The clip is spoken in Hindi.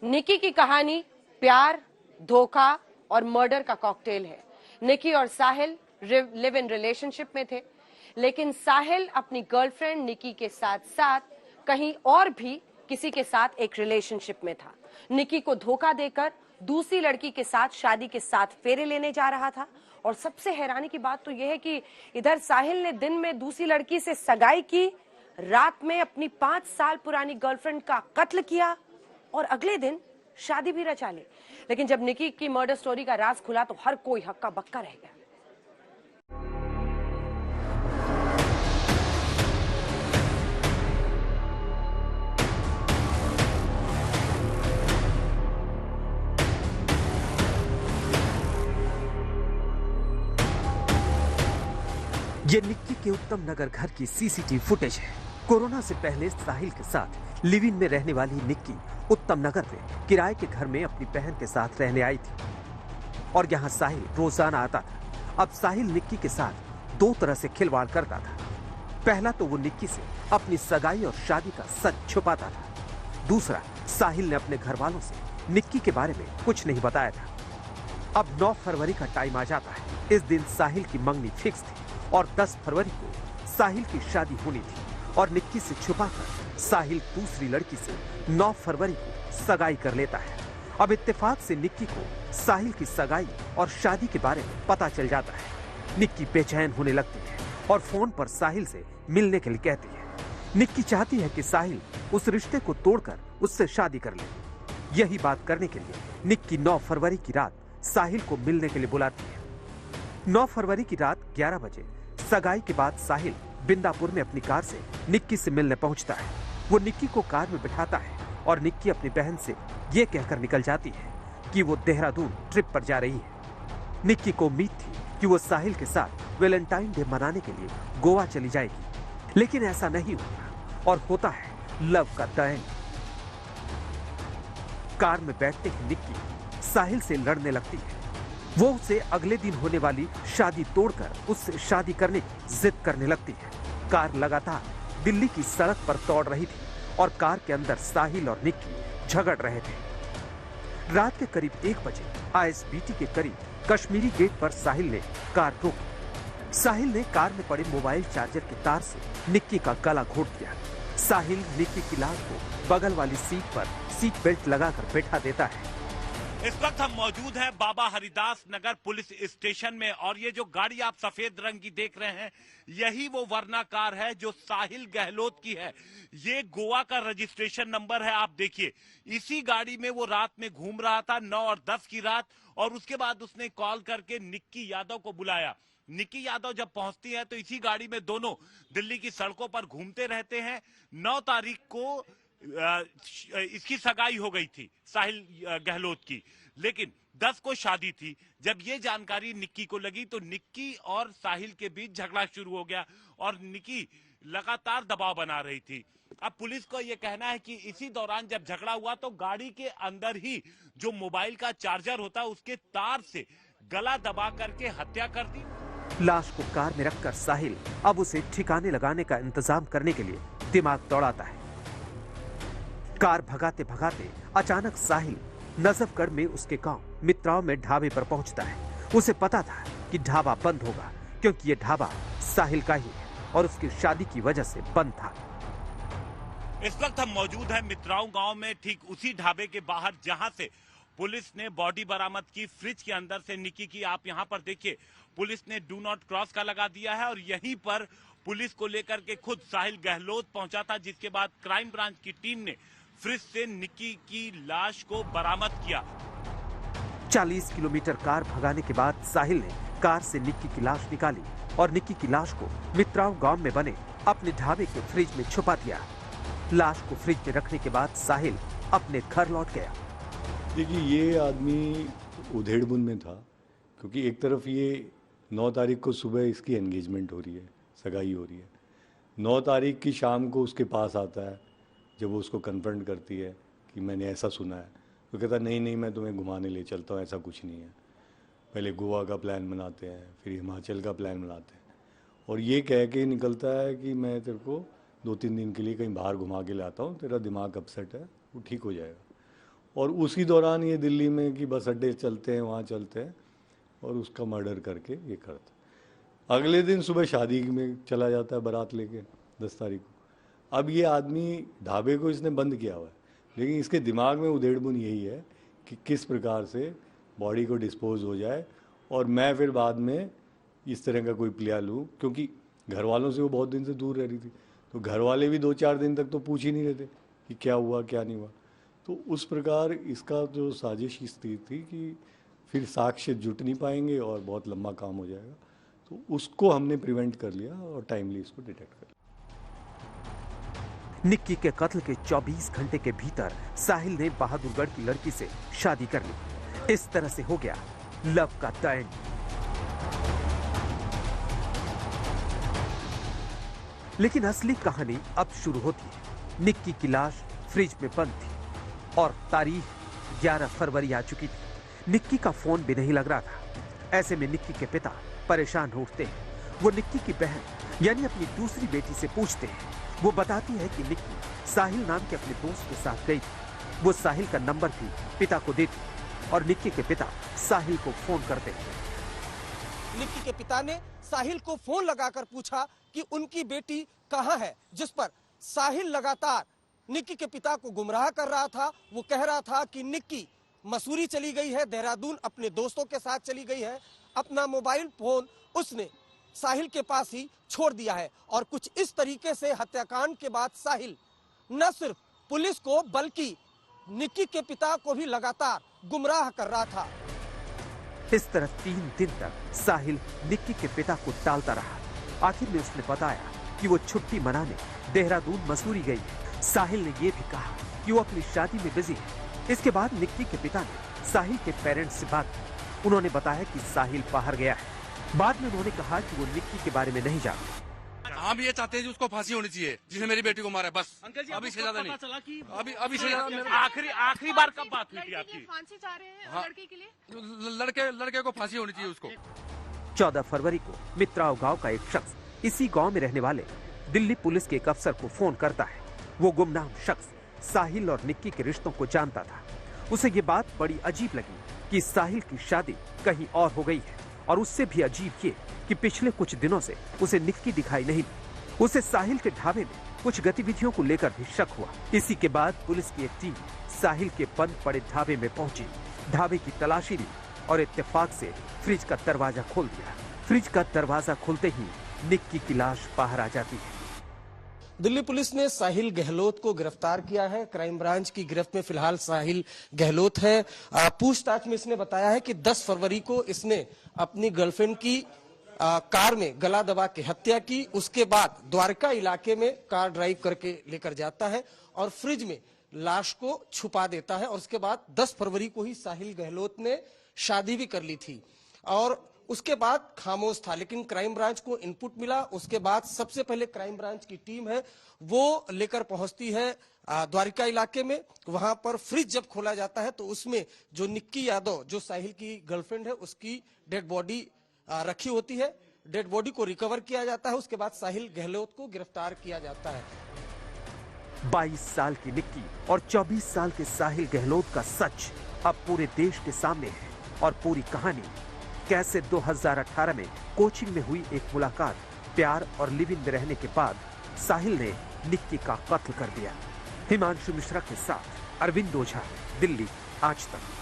निकी की कहानी प्यार, धोखा और मर्डर का कॉकटेल है। निकी और साहिल लिव इन रिलेशनशिप में थे, लेकिन साहिल अपनी गर्लफ्रेंड निकी के साथ साथ कहीं और भी किसी के साथ एक रिलेशनशिप में था। निकी को धोखा देकर दूसरी लड़की के साथ शादी के 7 फेरे लेने जा रहा था। और सबसे हैरानी की बात तो यह है कि इधर साहिल ने दिन में दूसरी लड़की से सगाई की, रात में अपनी 5 साल पुरानी गर्लफ्रेंड का कत्ल किया और अगले दिन शादी भी रचा ली। लेकिन जब निकी की मर्डर स्टोरी का राज खुला तो हर कोई हक्का बक्का रह गया। ये निक्की के उत्तम नगर घर की सीसीटीवी फुटेज है। कोरोना से पहले साहिल के साथ लिव इन में रहने वाली निक्की उत्तम नगर में किराए के घर में अपनी बहन के साथ रहने आई थी और यहाँ साहिल रोजाना आता था। अब साहिल निक्की के साथ 2 तरह से खिलवाड़ करता था। पहला तो वो निक्की से अपनी सगाई और शादी का सच छुपाता था। दूसरा, साहिल ने अपने घर वालों से निक्की के बारे में कुछ नहीं बताया था। अब 9 फरवरी का टाइम आ जाता है। इस दिन साहिल की मंगनी फिक्स थी और 10 फरवरी को साहिल की शादी होनी थी और निक्की से छुपाकर साहिल दूसरी लड़की से 9 फरवरी को सगाई कर लेता है। अब इत्तेफाक से निक्की को साहिल की सगाई और शादी के बारे में पता चल जाता है। निक्की बेचैन होने लगती है और फोन पर साहिल से मिलने के लिए कहती है। निक्की चाहती है कि साहिल उस रिश्ते को तोड़कर उससे शादी कर ले। यही बात करने के लिए निक्की 9 फरवरी की रात साहिल को मिलने के लिए बुलाती है। 9 फरवरी की रात 11 बजे सगाई के बाद साहिल बिंदापुर में अपनी कार से निक्की से मिलने पहुंचता है। वो निक्की को कार में बिठाता है और निक्की अपनी बहन से ये कहकर निकल जाती है कि वो देहरादून ट्रिप पर जा रही है। निक्की को उम्मीद थी कि वो साहिल के साथ वैलेंटाइन डे मनाने के लिए गोवा चली जाएगी, लेकिन ऐसा नहीं होता और होता है लव का द एंड। कार में बैठते ही निक्की साहिल से लड़ने लगती है। वो उसे अगले दिन होने वाली शादी तोड़कर उससे शादी करने की जिद करने लगती है। कार लगातार दिल्ली की सड़क पर दौड़ रही थी और कार के अंदर साहिल और निक्की झगड़ रहे थे। रात के करीब 1 बजे आईएसबीटी के करीब कश्मीरी गेट पर साहिल ने कार रोकी। साहिल ने कार में पड़े मोबाइल चार्जर के तार से निक्की का गला घोट दिया। साहिल निक्की की लाश को बगल वाली सीट पर सीट बेल्ट लगाकर बैठा देता है। इस वक्त हम मौजूद हैं बाबा हरिदास नगर पुलिस स्टेशन में और ये जो गाड़ी आप सफेद रंग की देख रहे हैं यही वो वरना कार है जो साहिल गहलोत की है। ये गोवा का रजिस्ट्रेशन नंबर है। आप देखिए इसी गाड़ी में वो रात में घूम रहा था 9 और 10 की रात, और उसके बाद उसने कॉल करके निक्की यादव को बुलाया। निक्की यादव जब पहुंचती है तो इसी गाड़ी में दोनों दिल्ली की सड़कों पर घूमते रहते हैं। 9 तारीख को इसकी सगाई हो गई थी साहिल गहलोत की, लेकिन 10 को शादी थी। जब ये जानकारी निक्की को लगी तो निक्की और साहिल के बीच झगड़ा शुरू हो गया और निक्की लगातार दबाव बना रही थी। अब पुलिस को यह कहना है कि इसी दौरान जब झगड़ा हुआ तो गाड़ी के अंदर ही जो मोबाइल का चार्जर होता है उसके तार से गला दबा करके हत्या कर दी। लाश को कार में रखकर साहिल अब उसे ठिकाने लगाने का इंतजाम करने के लिए दिमाग दौड़ाता है। कार भगाते भगाते अचानक साहिल नजफगढ़ में उसके गांव मित्राओं में ढाबे पर पहुंचता है। उसे पता था कि ढाबा बंद होगा क्योंकि ये ढाबा साहिल का ही है और उसकी शादी की वजह से बंद था। इस वक्त हम मौजूद हैं मित्राओं गांव में, ठीक उसी ढाबे के बाहर जहां से पुलिस ने बॉडी बरामद की फ्रिज के अंदर से निक्की की। आप यहां पर देखिए पुलिस ने डू नॉट क्रॉस का लगा दिया है और यहीं पर पुलिस को लेकर के खुद साहिल गहलोत पहुंचा था, जिसके बाद क्राइम ब्रांच की टीम ने फ्रिज से निक्की की लाश को बरामद किया। 40 किलोमीटर कार भगाने के बाद साहिल ने कार से निक्की की लाश निकाली और निक्की की लाश को मित्राओं गांव में बने अपने ढाबे के फ्रिज में छुपा दिया। लाश को फ्रिज में रखने के बाद साहिल अपने घर लौट गया। देखिए ये आदमी उधेड़बुन में था क्योंकि एक तरफ ये 9 तारीख को सुबह इसकी एंगेजमेंट हो रही है, सगाई हो रही है। 9 तारीख की शाम को उसके पास आता है। जब वो उसको कन्फ्रंट करती है कि मैंने ऐसा सुना है तो कहता नहीं नहीं मैं तुम्हें घुमाने ले चलता हूँ, ऐसा कुछ नहीं है। पहले गोवा का प्लान बनाते हैं, फिर हिमाचल का प्लान बनाते हैं और ये कह के निकलता है कि मैं तेरे को 2-3 दिन के लिए कहीं बाहर घुमा के लाता हूँ, तेरा दिमाग अपसेट है, वो ठीक हो जाएगा। और उसी दौरान ये दिल्ली में कि बस अड्डे चलते हैं, वहाँ चलते हैं, और उसका मर्डर करके ये करता। अगले दिन सुबह शादी में चला जाता है बारात लेके 10 तारीख को। अब ये आदमी ढाबे को इसने बंद किया हुआ है, लेकिन इसके दिमाग में उधेड़बुन यही है कि किस प्रकार से बॉडी को डिस्पोज हो जाए, और मैं फिर बाद में इस तरह का कोई प्लिया लूँ, क्योंकि घर वालों से वो बहुत दिन से दूर रह रही थी, तो घर वाले भी 2-4 दिन तक तो पूछ ही नहीं रहे थे कि क्या हुआ क्या नहीं हुआ। तो उस प्रकार इसका जो साजिश इस थी कि फिर साक्ष्य जुट नहीं पाएंगे और बहुत लंबा काम हो जाएगा, तो उसको हमने प्रिवेंट कर लिया और टाइमली इसको डिटेक्ट कर लिया। निक्की के कत्ल के 24 घंटे के भीतर साहिल ने बहादुरगढ़ की लड़की से शादी कर ली। इस तरह से हो गया लव का द एंड। लेकिन असली कहानी अब शुरू होती है। निक्की की लाश फ्रिज में बंद थी और तारीख 11 फरवरी आ चुकी थी। निक्की का फोन भी नहीं लग रहा था। ऐसे में निक्की के पिता परेशान हो उठते हैं। वो निक्की की बहन यानी अपनी दूसरी बेटी से पूछते हैं। वो बताती है कि निक्की साहिल नाम के अपने दोस्त के साथ गई थी। वो साहिल का नंबर भी पिता को देती और निक्की के पिता साहिल को फोन करते हैं। निक्की के पिता ने साहिल को फोन लगाकर पूछा कि उनकी बेटी कहाँ है, जिस पर साहिल लगातार निक्की के पिता को गुमराह कर रहा था। वो कह रहा था कि निक्की मसूरी चली गई है, देहरादून अपने दोस्तों के साथ चली गई है। अपना मोबाइल फोन उसने साहिल के पास ही छोड़ दिया है। और कुछ इस तरीके से हत्याकांड के बाद साहिल न सिर्फ पुलिस को बल्कि निक्की के पिता को भी लगातार गुमराह कर रहा था। इस तरह 3 दिन तक साहिल निक्की के पिता को टालता रहा। आखिर में उसने बताया कि वो छुट्टी मनाने देहरादून मसूरी गई है। साहिल ने यह भी कहा कि वो अपनी शादी में बिजी है। इसके बाद निक्की के पिता ने साहिल के पेरेंट्स से बात की। उन्होंने बताया कि साहिल बाहर गया है। बाद में उन्होंने कहा कि वो निक्की के बारे में नहीं जानते। हम ये चाहते हैं कि उसको फांसी होनी चाहिए, जिसने मेरी बेटी को मारा है। बस अभी से ज्यादा नहीं, अभी से ज्यादा। आखिरी बार कब बात हुई थी आपकी? फांसी चाह रहे हैं लड़के के लिए? लड़के को फांसी होनी चाहिए उसको। 14 फरवरी को मित्राव गांव का एक शख्स इसी गांव में रहने वाले दिल्ली पुलिस के एक अफसर को फोन करता है। वो गुमनाम शख्स साहिल और निक्की के रिश्तों को जानता था। उसे ये बात बड़ी अजीब लगी कि साहिल की शादी कहीं और हो गई है, और उससे भी अजीब ये कि पिछले कुछ दिनों से उसे निक्की दिखाई नहीं दी। उसे साहिल के ढाबे में कुछ गतिविधियों को लेकर भी शक हुआ। इसी के बाद पुलिस की एक टीम साहिल के बंद पड़े ढाबे में पहुंची, ढाबे की तलाशी ली और इत्तेफाक से फ्रिज का दरवाजा खोल दिया। फ्रिज का दरवाजा खुलते ही निक्की की लाश बाहर आ जाती है। दिल्ली पुलिस ने साहिल गहलोत को गिरफ्तार किया है। क्राइम ब्रांच की गिरफ्त में फिलहाल साहिल गहलोत है। पूछताछ में इसने बताया है कि 10 फरवरी को इसने अपनी गर्लफ्रेंड की कार में गला दबा के हत्या की। उसके बाद द्वारका इलाके में कार ड्राइव करके लेकर जाता है और फ्रिज में लाश को छुपा देता है। और उसके बाद 10 फरवरी को ही साहिल गहलोत ने शादी भी कर ली थी और उसके बाद खामोश था। लेकिन क्राइम ब्रांच को इनपुट मिला। उसके बाद सबसे पहले क्राइम ब्रांच की टीम है वो लेकर पहुंचती है द्वारका इलाके में। वहां पर फ्रिज जब खोला जाता है तो उसमें जो निक्की यादव जो साहिल की गर्लफ्रेंड है उसकी डेड बॉडी रखी होती है। डेड बॉडी को रिकवर किया जाता है। उसके बाद साहिल गहलोत को गिरफ्तार किया जाता है। 22 साल की निक्की और 24 साल के साहिल गहलोत का सच अब पूरे देश के सामने है। और पूरी कहानी कैसे 2018 में कोचिंग में हुई एक मुलाकात, प्यार और लिव इन में रहने के बाद साहिल ने निक्की का कत्ल कर दिया। हिमांशु मिश्रा के साथ अरविंद ओझा, दिल्ली आज तक।